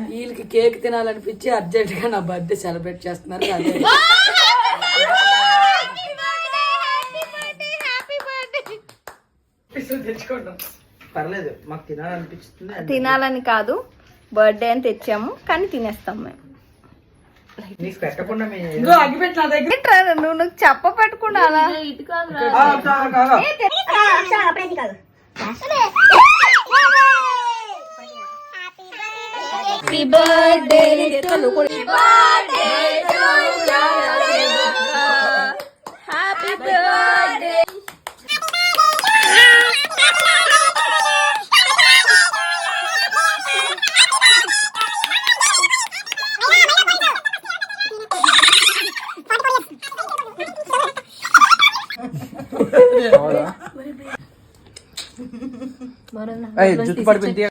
వీళ్ళకి cake తినాలనిపించి urgent గా నా బర్త్డే సెలబ్రేట్ చేస్తున్నారు. అదే పర్లేదు, మాకు తినాలనిపిస్తుంది. తినాలని కాదు, బర్త్డే అని తెచ్చాము కానీ తినేస్తాం మేము. నీకు పెట్టకుండా నువ్వు చెప్ప పెట్టుకున్నా హ్యాపీ బర్త్డే హ్యాపీ బర్త్డే. జుట్టు పడిపోయింది.